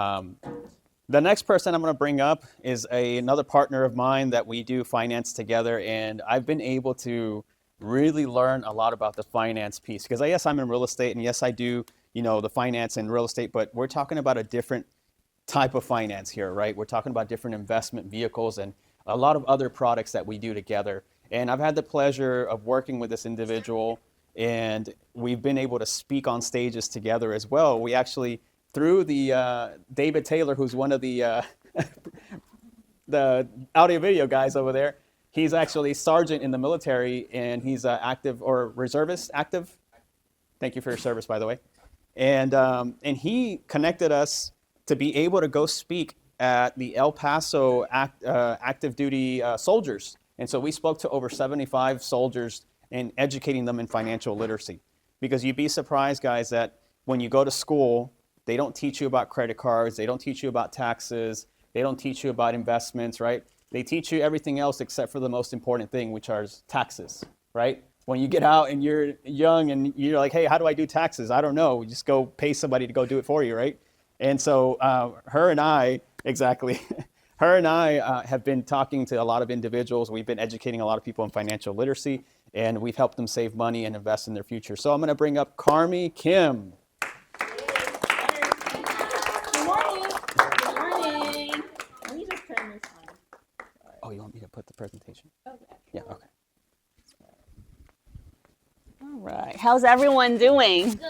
The next person I'm going to bring up is another partner of mine that we do finance together, and I've been able to really learn a lot about the finance piece because yes, I'm in real estate, and yes, I do, the finance and real estate, but we're talking about a different type of finance here, right? We're talking about different investment vehicles and a lot of other products that we do together. And I've had the pleasure of working with this individual, and we've been able to speak on stages together as well. We actually, through the David Taylor, who's one of the the audio video guys over there, he's actually sergeant in the military, and he's active or reservist active. Thank you for your service, by the way. And he connected us to be able to go speak at the El Paso active duty soldiers. And so we spoke to over 75 soldiers and educating them in financial literacy. Because you'd be surprised, guys, that when you go to school, they don't teach you about credit cards, they don't teach you about taxes, they don't teach you about investments, right? They teach you everything else except for the most important thing, which are taxes, right? When you get out and you're young and you're like, hey, how do I do taxes? I don't know. You just go pay somebody to go do it for you, right? And so her and I, exactly, her and I have been talking to a lot of individuals. We've been educating a lot of people in financial literacy, and we've helped them save money and invest in their future. So I'm going to bring up Karmy Kim. Good morning. Good morning. Let me just turn this on. Oh, you want me to put the presentation? Okay. Yeah, okay. All right. How's everyone doing? Good.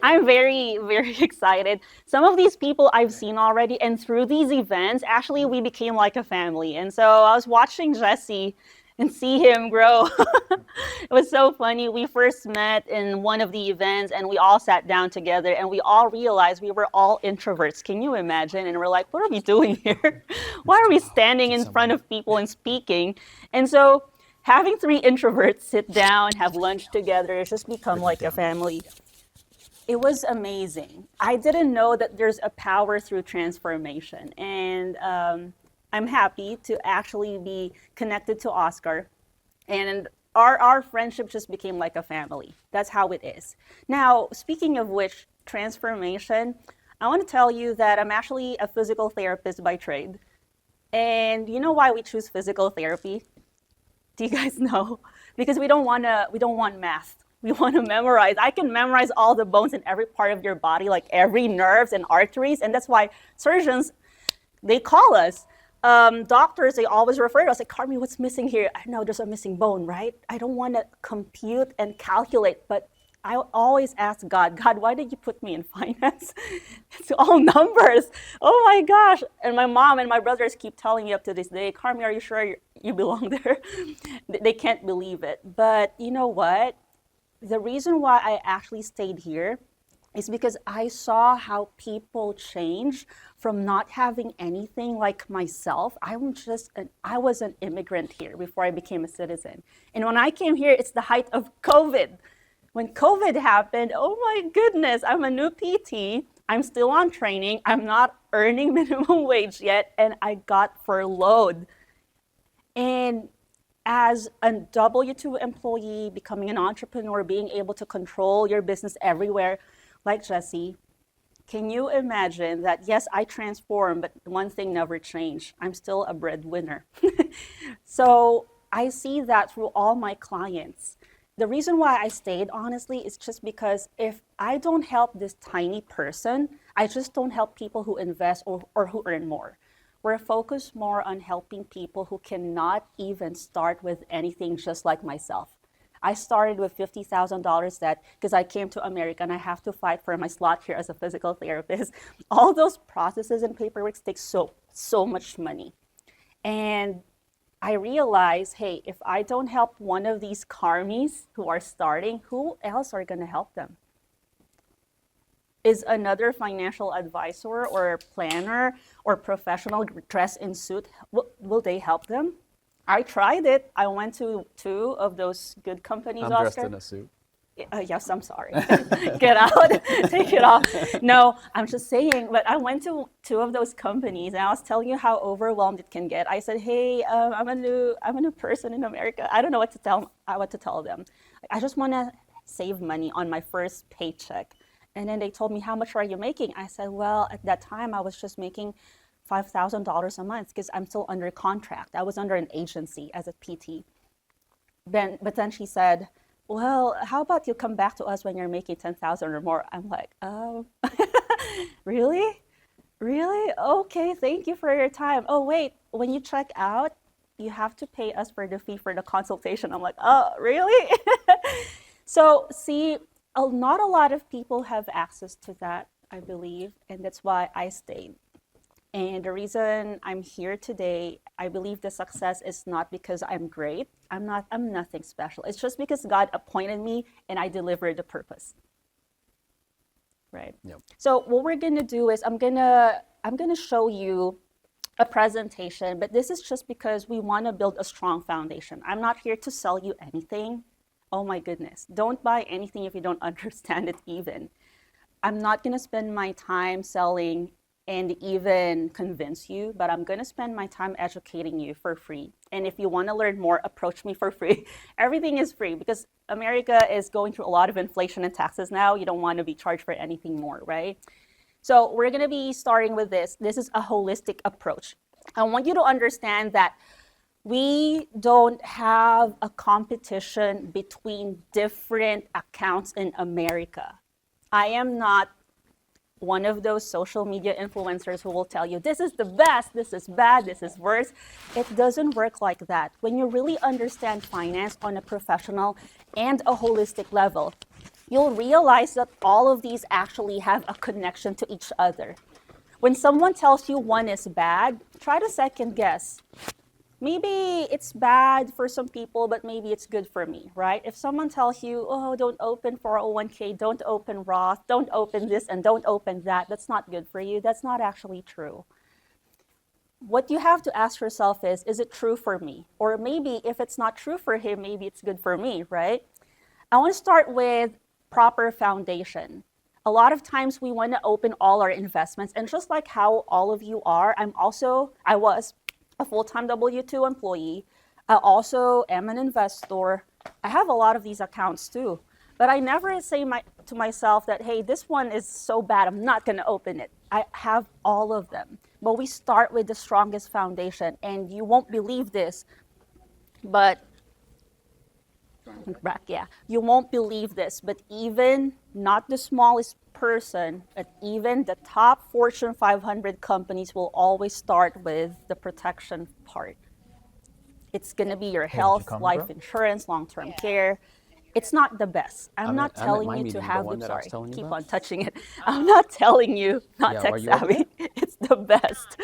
I'm very, very excited. Some of these people I've seen already, and through these events, actually, we became like a family. And so I was watching Jesse and see him grow. It was so funny. We first met in one of the events, and we all sat down together, and we all realized we were all introverts. Can you imagine? And we're like, what are we doing here? Why are we standing in front of people and speaking? And so having three introverts sit down, have lunch together, it's just become like a family. It was amazing. I didn't know that there's a power through transformation. And I'm happy to actually be connected to Oscar. And our friendship just became like a family. That's how it is. Now, speaking of which, transformation, I want to tell you that I'm actually a physical therapist by trade. And you know why we choose physical therapy? Do you guys know? Because we don't want math. We want to memorize. I can memorize all the bones in every part of your body, like every nerves and arteries. And that's why surgeons, they call us. Doctors, they always refer to us like, Karmy, what's missing here? I know there's a missing bone, right? I don't want to compute and calculate, but I always ask God, why did you put me in finance? It's all numbers. Oh my gosh. And my mom and my brothers keep telling me up to this day, Karmy, are you sure you belong there? They can't believe it. But you know what? The reason why I actually stayed here is because I saw how people change from not having anything like myself. I was an immigrant here before I became a citizen. And when I came here, it's the height of COVID. When COVID happened, oh my goodness, I'm a new PT. I'm still on training. I'm not earning minimum wage yet, and I got furloughed. And as a W-2 employee, becoming an entrepreneur, being able to control your business everywhere, like Jesse, can you imagine that, yes, I transformed, but one thing never changed. I'm still a breadwinner. So I see that through all my clients. The reason why I stayed, honestly, is just because if I don't help this tiny person, I just don't help people who invest or who earn more. We're focused more on helping people who cannot even start with anything, just like myself. I started with $50,000 that because I came to America and I have to fight for my slot here as a physical therapist. All those processes and paperwork take so much money. And I realized, hey, if I don't help one of these Karmies who are starting, who else are going to help them? Is another financial advisor or planner or professional dressed in suit, will they help them? I tried it. I went to two of those good companies, I'm Oscar. dressed in a suit. Yes, I'm sorry. Get out, take it off. No, I'm just saying, but I went to two of those companies and I was telling you how overwhelmed it can get. I said, hey, I'm a new person in America. I don't know what to tell them. I just want to save money on my first paycheck. And then they told me, how much are you making? I said, well, at that time, I was just making $5,000 a month because I'm still under contract. I was under an agency as a PT. But then she said, well, how about you come back to us when you're making 10,000 or more? I'm like, oh, really? Really? Okay, thank you for your time. Oh, wait, when you check out, you have to pay us for the fee for the consultation. I'm like, oh, really? So, see, not a lot of people have access to that, I believe, and that's why I stayed. And the reason I'm here today, I believe the success is not because I'm great. I'm nothing special. It's just because God appointed me and I delivered the purpose. Right. Yep. So what we're gonna do is I'm gonna show you a presentation, but this is just because we want to build a strong foundation. I'm not here to sell you anything. Oh my goodness. Don't buy anything if you don't understand it even. I'm not going to spend my time selling and even convince you, but I'm going to spend my time educating you for free. And if you want to learn more, approach me for free. Everything is free because America is going through a lot of inflation and taxes now. You don't want to be charged for anything more, right? So we're going to be starting with this. This is a holistic approach. I want you to understand that we don't have a competition between different accounts in America. I am not one of those social media influencers who will tell you, this is the best, this is bad, this is worse. It doesn't work like that. When you really understand finance on a professional and a holistic level, you'll realize that all of these actually have a connection to each other. When someone tells you one is bad, try to second guess. Maybe it's bad for some people, but maybe it's good for me, right? If someone tells you, oh, don't open 401k, don't open Roth, don't open this and don't open that, that's not good for you, that's not actually true. What you have to ask yourself is it true for me? Or maybe if it's not true for him, maybe it's good for me, right? I want to start with proper foundation. A lot of times we want to open all our investments, and just like how all of you are, I was a full-time W-2 employee. I also am an investor. I have a lot of these accounts too, but I never say to myself that, hey, this one is so bad, I'm not gonna open it. I have all of them, but we start with the strongest foundation, and you won't believe this, but you won't believe this, but even not the smallest person, but even the top Fortune 500 companies will always start with the protection part. It's going to be your health, life insurance, long-term care. It's not the best. I'm not telling you to have them. Sorry, keep on touching it. I'm not telling you, not tech savvy. It's the best.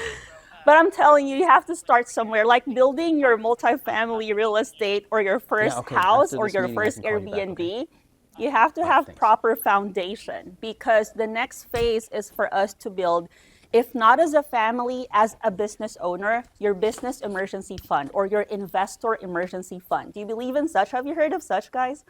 But I'm telling you, you have to start somewhere, like building your multifamily real estate or your first house or your first Airbnb. You have to have proper foundation, because the next phase is for us to build, if not as a family, as a business owner, your business emergency fund or your investor emergency fund. Do you believe in such? Have you heard of such, guys?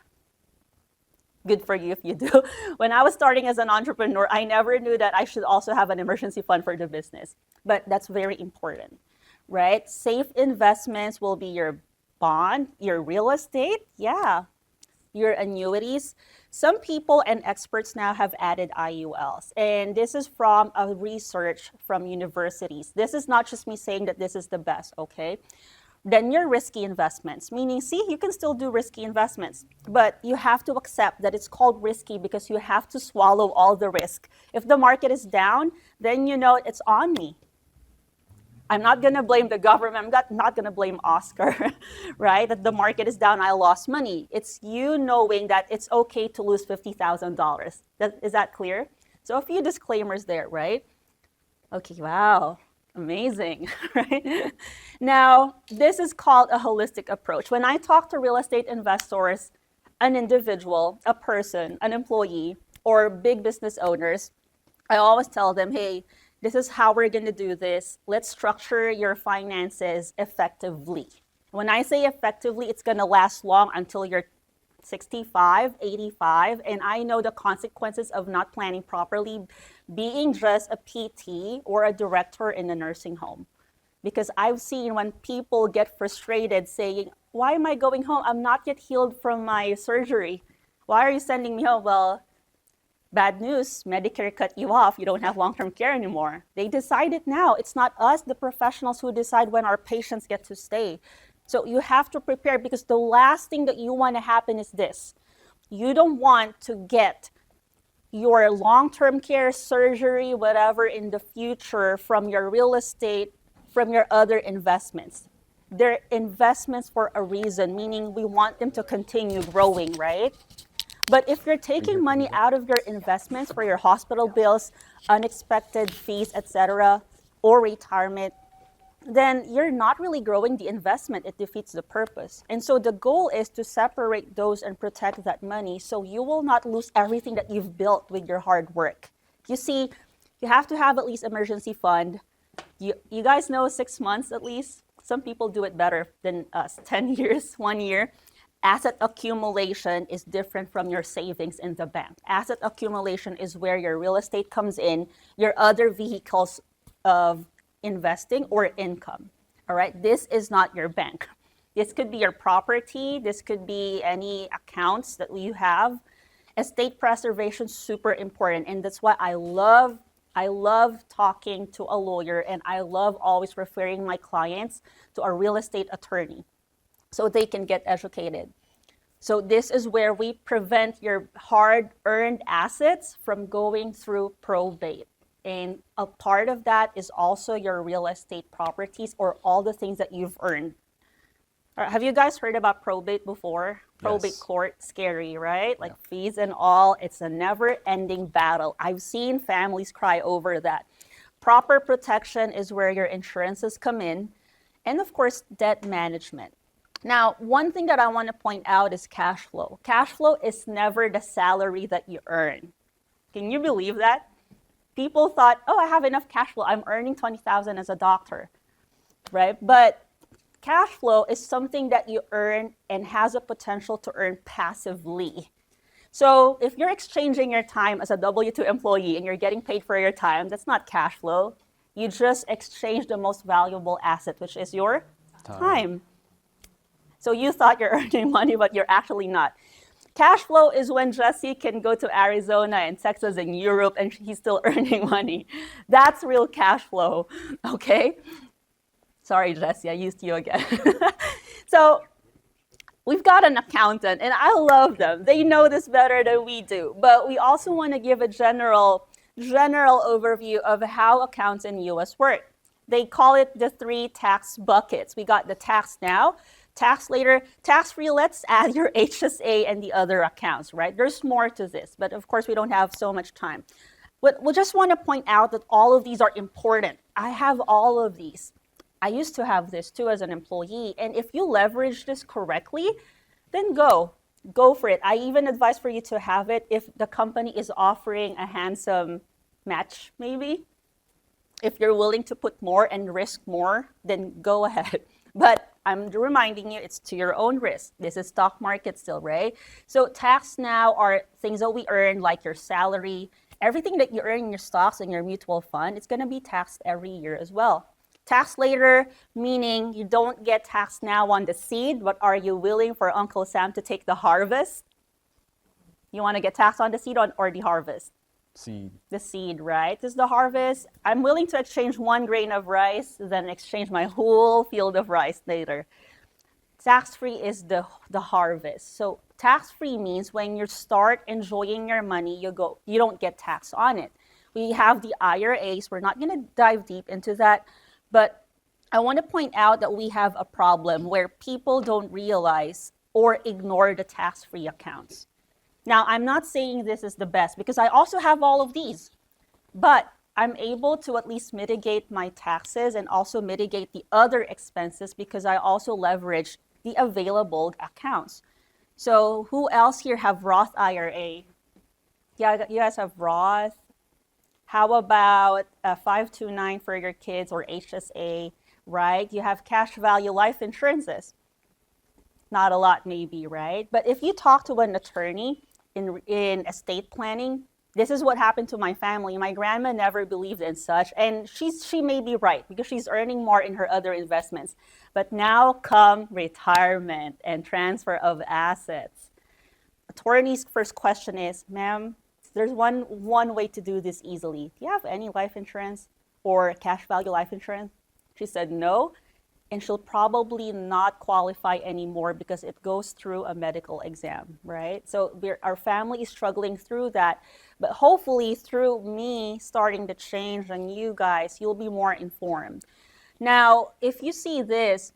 Good for you if you do. When I was starting as an entrepreneur, I never knew that I should also have an emergency fund for the business. But that's very important, right? Safe investments will be your bond, your real estate, your annuities. Some people and experts now have added IULs, and this is from a research from universities. This is not just me saying that this is the best, okay? Then your risky investments, meaning, see, you can still do risky investments, but you have to accept that it's called risky because you have to swallow all the risk. If the market is down, then you know it's on me. I'm not going to blame the government. I'm not going to blame Oscar, right? That the market is down, I lost money. It's you knowing that it's okay to lose $50,000. Is that clear? So a few disclaimers there, right? Okay, wow. Amazing, right? Now, this is called a holistic approach. When I talk to real estate investors, an individual, a person, an employee, or big business owners, I always tell them, hey, this is how we're going to do this. Let's structure your finances effectively. When I say effectively, it's going to last long until you're 65, 85, and I know the consequences of not planning properly, being just a PT or a director in a nursing home. Because I've seen when people get frustrated saying, why am I going home? I'm not yet healed from my surgery. Why are you sending me home? Well, Bad news, Medicare cut you off. You don't have long-term care anymore. They decide it now. It's not us, the professionals, who decide when our patients get to stay. So you have to prepare, because the last thing that you want to happen is this. You don't want to get your long-term care, surgery, whatever in the future from your real estate, from your other investments. They're investments for a reason, meaning we want them to continue growing, right? But if you're taking money out of your investments for your hospital bills, unexpected fees, etc., or retirement, then you're not really growing the investment. It defeats the purpose. And so the goal is to separate those and protect that money so you will not lose everything that you've built with your hard work. You see, you have to have at least emergency fund. You guys know 6 months at least. Some people do it better than us, 10 years, 1 year. Asset accumulation is different from your savings in the bank. Asset accumulation is where your real estate comes in, your other vehicles of investing or income. All right, this is not your bank. This could be your property. This could be any accounts that you have. Estate preservation is super important, and that's why I love talking to a lawyer, and I love always referring my clients to a real estate attorney so they can get educated. So this is where we prevent your hard-earned assets from going through probate. And a part of that is also your real estate properties or all the things that you've earned. Have you guys heard about probate before? Probate Yes. court, scary, right? Like fees and all. It's a never-ending battle. I've seen families cry over that. Proper protection is where your insurances come in. And of course, debt management. Now, one thing that I want to point out is cash flow. Cash flow is never the salary that you earn. Can you believe that? People thought, oh, I have enough cash flow. I'm earning $20,000 as a doctor, right? But cash flow is something that you earn and has a potential to earn passively. So if you're exchanging your time as a W-2 employee and you're getting paid for your time, that's not cash flow. You just exchange the most valuable asset, which is your time. So you thought you're earning money, but you're actually not. Cash flow is when Jesse can go to Arizona and Texas and Europe and he's still earning money. That's real cash flow, okay? Sorry, Jesse, I used you again. So we've got an accountant, and I love them. They know this better than we do. But we also want to give a general overview of how accounts in U.S. work. They call it the 3 tax buckets. We got the tax now, tax later, tax free. Let's add your HSA and the other accounts, right? There's more to this, but of course we don't have so much time. But we just want to point out that all of these are important. I have all of these. I used to have this too as an employee. And if you leverage this correctly, then go for it. I even advise for you to have it if the company is offering a handsome match, maybe. If you're willing to put more and risk more, then go ahead. But I'm reminding you, it's to your own risk. This is stock market still, right? So tax now are things that we earn, like your salary. Everything that you earn in your stocks and your mutual fund, it's going to be taxed every year as well. Tax later, meaning you don't get taxed now on the seed, but are you willing for Uncle Sam to take the harvest? You want to get taxed on the seed or the harvest? Seed. The seed, right? This is the harvest. I'm willing to exchange 1 grain of rice, then exchange my whole field of rice later. Tax-free is the harvest. So tax-free means when you start enjoying your money, you don't get taxed on it. We have the IRAs. We're not going to dive deep into that, but I want to point out that we have a problem where people don't realize or ignore the tax-free accounts. Now, I'm not saying this is the best because I also have all of these, but I'm able to at least mitigate my taxes and also mitigate the other expenses because I also leverage the available accounts. So who else here have Roth IRA? Yeah, you guys have Roth. How about 529 for your kids or HSA, right? You have cash value life insurances. Not a lot maybe, right? But if you talk to an attorney in estate planning, this is what happened to my family. My grandma never believed in such, and she may be right because she's earning more in her other investments. But now come retirement and transfer of assets. Attorney's first question is, ma'am, There's one way to do this easily. Do you have any life insurance or cash value life insurance? She said no, and she'll probably not qualify anymore because it goes through a medical exam, right? So our family is struggling through that, but hopefully through me starting to change and you guys, you'll be more informed. Now, if you see this,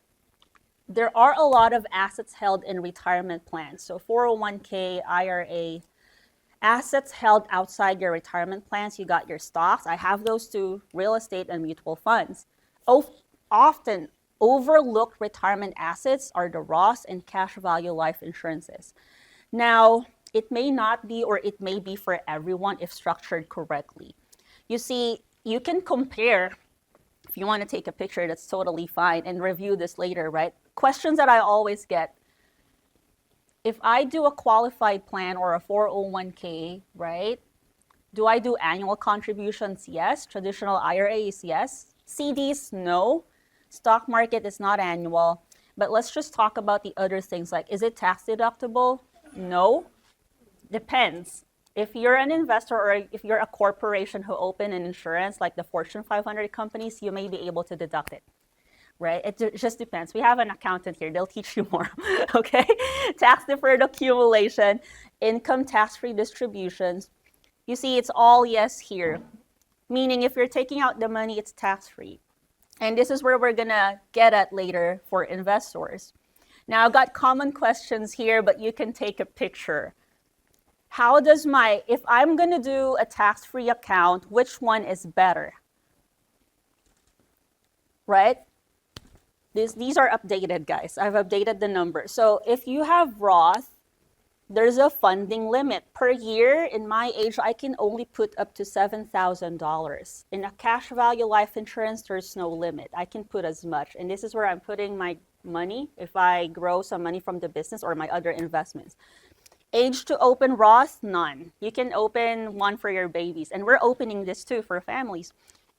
there are a lot of assets held in retirement plans. So 401k, IRA, assets held outside your retirement plans. You got your stocks. I have those too, real estate and mutual funds. Often overlooked retirement assets are the Roths and cash value life insurances. Now, it may not be, or it may be for everyone if structured correctly. You see, you can compare. If you want to take a picture, that's totally fine, and review this later, right? Questions that I always get: if I do a qualified plan or a 401k, right? Do I do annual contributions? Yes. Traditional IRAs? Yes. CDs? No. Stock market is not annual. But let's just talk about the other things, like, is it tax deductible? No. Depends. If you're an investor or if you're a corporation who open an insurance, like the Fortune 500 companies, you may be able to deduct it, right? It just depends. We have an accountant here. They'll teach you more, okay? Tax deferred accumulation, income tax-free distributions. You see, it's all yes here, meaning if you're taking out the money, it's tax-free. And this is where we're gonna get at later for investors. Now, I've got common questions here, but you can take a picture. How does if I'm gonna do a tax-free account, which one is better? Right? These are updated, guys. I've updated the numbers. So if you have Roth, there's a funding limit. Per year, in my age, I can only put up to $7,000. In a cash value life insurance, there's no limit. I can put as much. And this is where I'm putting my money if I grow some money from the business or my other investments. Age to open Roth, none. You can open one for your babies. And we're opening this too for families.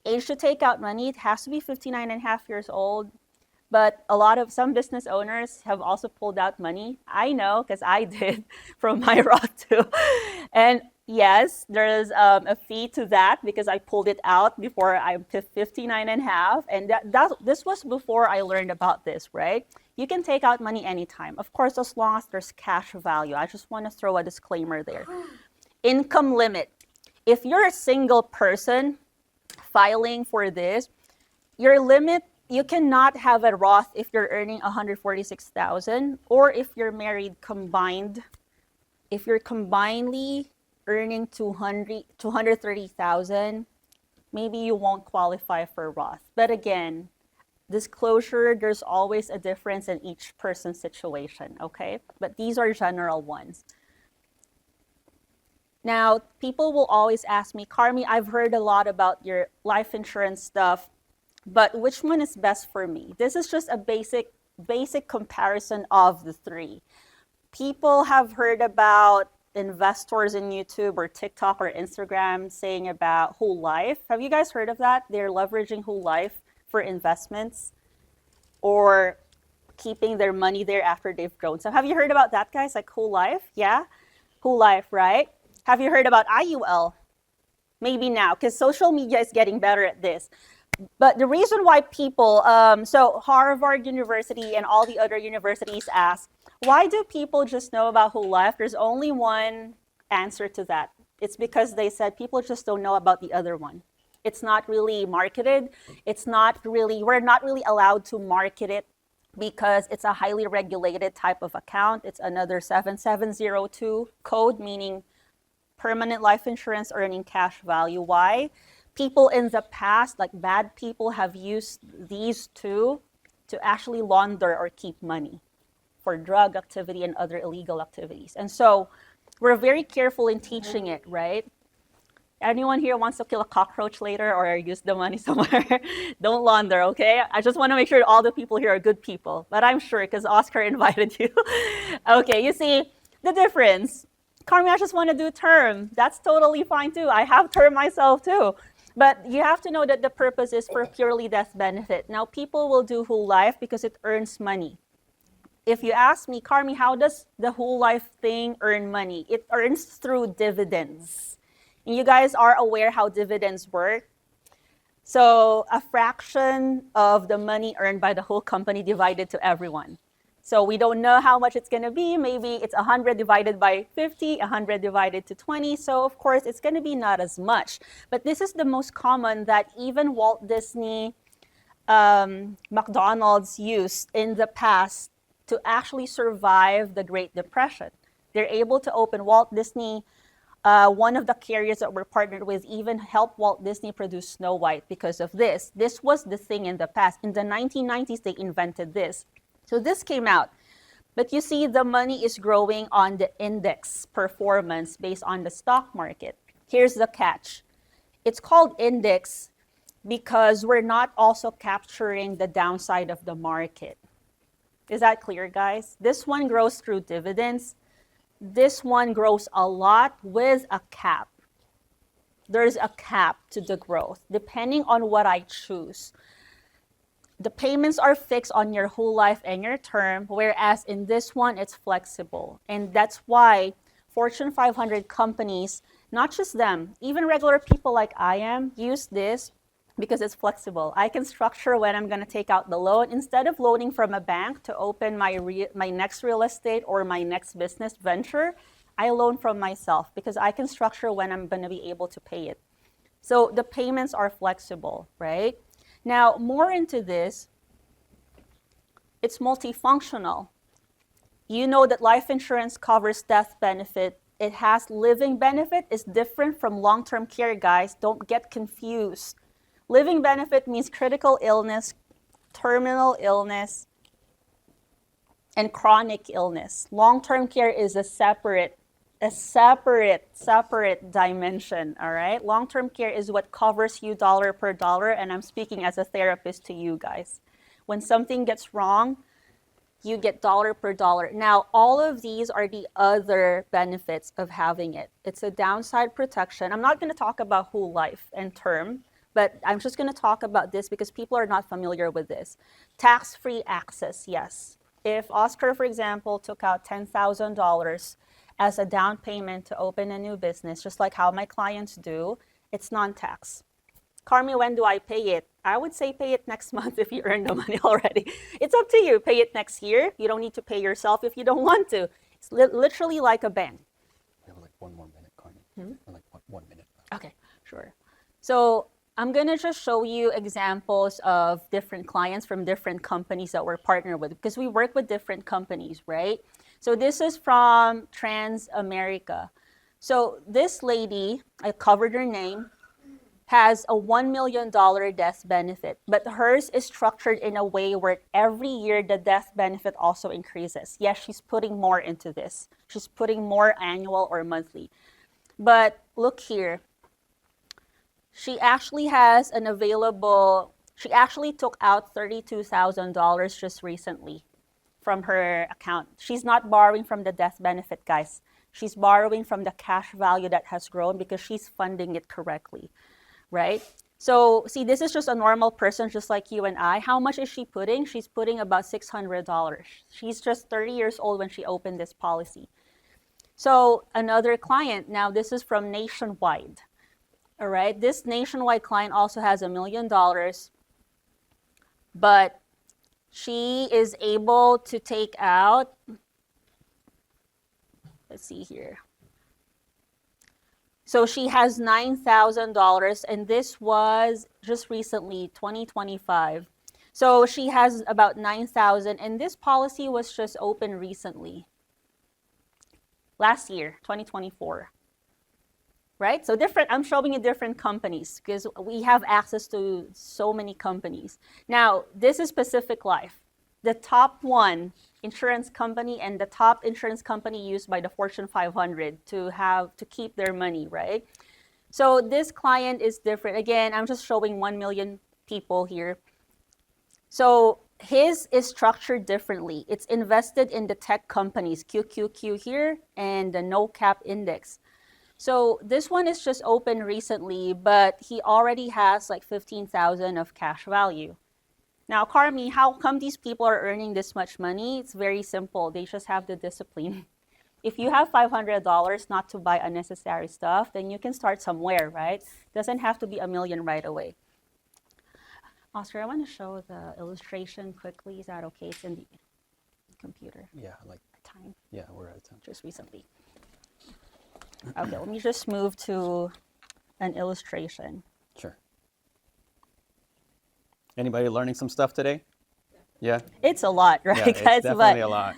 Age to take out money, it has to be 59 and a half years old. But some business owners have also pulled out money. I know, because I did from my Roth too. And yes, there's a fee to that because I pulled it out before I'm 59 and a half. And this was before I learned about this, right? You can take out money anytime. Of course, as long as there's cash value. I just want to throw a disclaimer there. Income limit. If you're a single person filing for this, your limit, you cannot have a Roth if you're earning $146,000, or if you're married combined. If you're combinedly earning $230,000, maybe you won't qualify for Roth. But again, disclosure, there's always a difference in each person's situation, okay? But these are general ones. Now, people will always ask me, Karmy, I've heard a lot about your life insurance stuff, but which one is best for me? This is just a basic comparison of the three. People have heard about investors in YouTube or TikTok or Instagram saying about whole life. Have you guys heard of that? They're leveraging whole life for investments or keeping their money there after they've grown. So have you heard about that, guys? Like whole life? Yeah? Whole life, right? Have you heard about IUL? Maybe now, because social media is getting better at this. But the reason why people, so Harvard University and all the other universities ask, why do people just know about whole life? There's only one answer to that. It's because they said people just don't know about the other one. It's not really marketed. We're not really allowed to market it because it's a highly regulated type of account. It's another 7702 code, meaning permanent life insurance earning cash value. Why? People in the past, like bad people, have used these two to actually launder or keep money for drug activity and other illegal activities. And so we're very careful in teaching it, right? Anyone here wants to kill a cockroach later or use the money somewhere? Don't launder, okay? I just want to make sure all the people here are good people, but I'm sure because Oscar invited you. Okay, you see the difference. Karmy, I just want to do term. That's totally fine too. I have term myself too. But you have to know that the purpose is for purely death benefit. Now, people will do whole life because it earns money. If you ask me, Karmy, how does the whole life thing earn money? It earns through dividends. And you guys are aware how dividends work. So a fraction of the money earned by the whole company divided to everyone. So we don't know how much it's going to be. Maybe it's 100 divided by 50, 100 divided to 20. So of course, it's going to be not as much. But this is the most common that even Walt Disney, McDonald's used in the past to actually survive the Great Depression. They're able to open Walt Disney. One of the carriers that we're partnered with even helped Walt Disney produce Snow White because of this. This was the thing in the past. In the 1990s, they invented this. So this came out. But you see, the money is growing on the index performance based on the stock market. Here's the catch. It's called index because we're not also capturing the downside of the market. Is that clear, guys? This one grows through dividends. This one grows a lot with a cap. There's a cap to the growth, depending on what I choose. The payments are fixed on your whole life and your term, whereas in this one, it's flexible. And that's why Fortune 500 companies, not just them, even regular people like I am, use this because it's flexible. I can structure when I'm going to take out the loan. Instead of loaning from a bank to open my next real estate or my next business venture, I loan from myself because I can structure when I'm going to be able to pay it. So the payments are flexible, right? Now, more into this, it's multifunctional. You know that life insurance covers death benefit. It has living benefit. It's different from long-term care, guys. Don't get confused. Living benefit means critical illness, terminal illness, and chronic illness. Long-term care is a separate dimension, all right? Long-term care is what covers you dollar per dollar, and I'm speaking as a therapist to you guys. When something gets wrong, you get dollar per dollar. Now, all of these are the other benefits of having it. It's a downside protection. I'm not going to talk about whole life and term, but I'm just going to talk about this because people are not familiar with this. Tax-free access, yes. If Oscar, for example, took out $10,000 as a down payment to open a new business, just like how my clients do, it's non-tax. Karmy, when do I pay it? I would say pay it next month if you earn the money already. It's up to you. Pay it next year. You don't need to pay yourself if you don't want to. It's literally like a bank. We have like one more minute, Karmy. Like 1 minute. Okay, sure. So I'm going to just show you examples of different clients from different companies that we're partnered with because we work with different companies, right? So this is from Transamerica. So this lady, I covered her name, has a $1 million death benefit, but hers is structured in a way where every year the death benefit also increases. Yes, she's putting more into this. She's putting more annual or monthly. But look here. She actually has an available, she actually took out $32,000 just recently from her account. She's not borrowing from the death benefit, guys. She's borrowing from the cash value that has grown because she's funding it correctly, right? So see, this is just a normal person just like you and I. How much is she putting? She's putting about $600. She's just 30 years old when she opened this policy. So another client, now this is from Nationwide. All right, this Nationwide client also has $1 million, but she is able to take out, let's see here. So she has $9,000, and this was just recently, 2025. So she has about $9,000, and this policy was just opened recently, last year, 2024. Right? So different, I'm showing you different companies because we have access to so many companies. Now, this is Pacific Life, the top one insurance company and the top insurance company used by the Fortune 500 to keep their money, right? So this client is different. Again, I'm just showing 1 million people here. So his is structured differently. It's invested in the tech companies, QQQ here, and the no cap index. So this one is just open recently, but he already has like 15,000 of cash value. Now, Karmy, how come these people are earning this much money? It's very simple. They just have the discipline. If you have $500 not to buy unnecessary stuff, then you can start somewhere, right? Doesn't have to be a million right away. Oscar, I want to show the illustration quickly. Is that okay? It's in the computer. Yeah, like, Time. yeah, we're out of time. Just recently. Okay, let me just move to an illustration. Sure. Anybody learning some stuff today? Yeah? It's a lot, right, Yeah, guys? it's definitely a lot.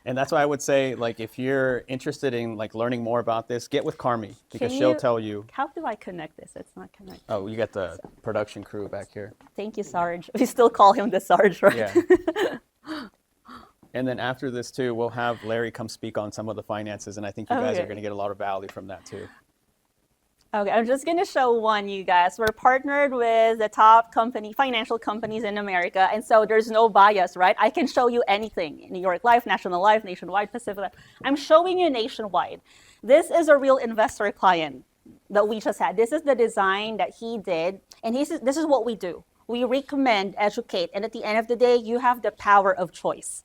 And that's why I would say, like, if you're interested in like learning more about this, get with Karmy because she'll tell you. How do I connect this? It's not connected. Oh, you got the production crew back here. Thank you, Sarge. We still call him the Sarge, right? Yeah. And then after this too, we'll have Larry come speak on some of the finances, and I think you guys are Okay. going to get a lot of value from that too. Okay, I'm just gonna show one, you guys. We're partnered with the top financial companies in America, and so there's no bias, right? I can show you anything. New York Life, National Life, Nationwide, Pacific Life. I'm showing you Nationwide. This is a real investor client that we just had. This is the design that he did, and this is what we do. We recommend, educate, and at the end of the day, you have the power of choice.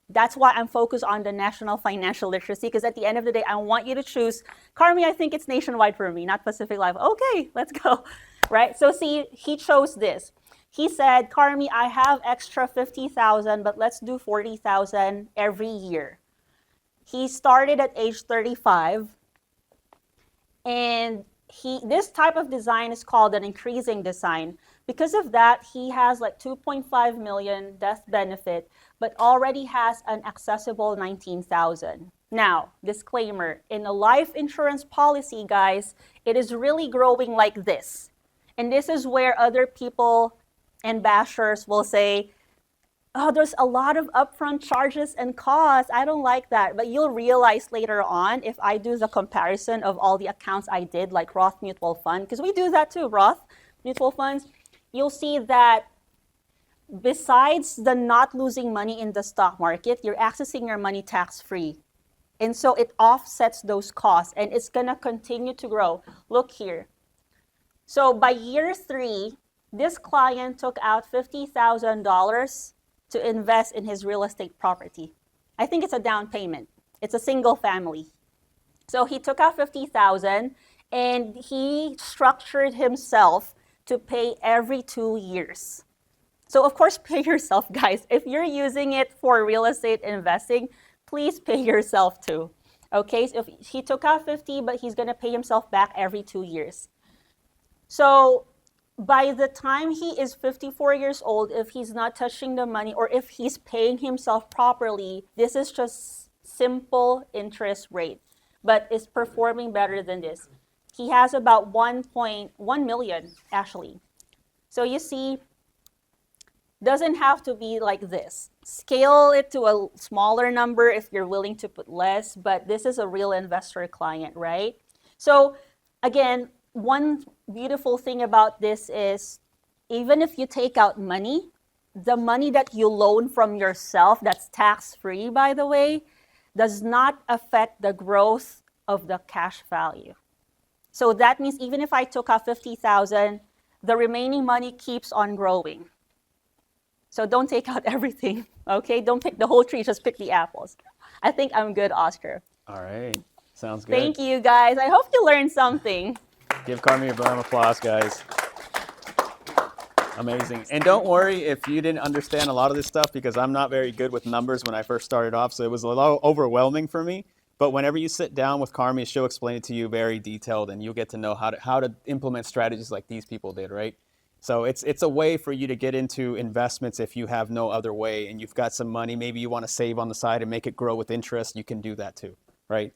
That's why I'm focused on the national financial literacy, because at the end of the day, I want you to choose. Karmy, I think it's Nationwide for me, not Pacific Life. Okay, let's go. Right? So see, he chose this. He said, Karmy, I have extra 50,000, but let's do 40,000 every year. He started at age 35, and this type of design is called an increasing design. Because of that, he has like 2.5 million death benefit, but already has an accessible 19,000. Now, disclaimer, in a life insurance policy, guys, it is really growing like this. And this is where other people and bashers will say, oh, there's a lot of upfront charges and costs. I don't like that. But you'll realize later on, if I do the comparison of all the accounts I did, like Roth Mutual Fund, because we do that too, Roth Mutual Funds, you'll see that besides the not losing money in the stock market, you're accessing your money tax-free. And so it offsets those costs, and it's going to continue to grow. Look here. So by year 3, this client took out $50,000 to invest in his real estate property. I think it's a down payment. It's a single family. So he took out $50,000 and he structured himself to pay every 2 years. So of course, pay yourself, guys. If you're using it for real estate investing, please pay yourself too. Okay, so if he took out 50, but he's gonna pay himself back every 2 years. So by the time he is 54 years old, if he's not touching the money or if he's paying himself properly, this is just simple interest rate, but it's performing better than this. He has about 1.1 million actually. So you see, doesn't have to be like this. Scale it to a smaller number if you're willing to put less, but this is a real investor client, right? So again, one beautiful thing about this is even if you take out money, the money that you loan from yourself, that's tax-free, by the way, does not affect the growth of the cash value. So that means even if I took out 50,000, the remaining money keeps on growing. So don't take out everything, okay? Don't pick the whole tree, just pick the apples. I think I'm good, Oscar. All right. Sounds good. Thank you, guys. I hope you learned something. Give Karmy a round of applause, guys. Amazing. And don't worry if you didn't understand a lot of this stuff, because I'm not very good with numbers when I first started off, so it was a little overwhelming for me. But whenever you sit down with Karmy, she'll explain it to you very detailed, and you'll get to know how to implement strategies like these people did, right? So it's a way for you to get into investments if you have no other way, and you've got some money, maybe you want to save on the side and make it grow with interest, you can do that too, right?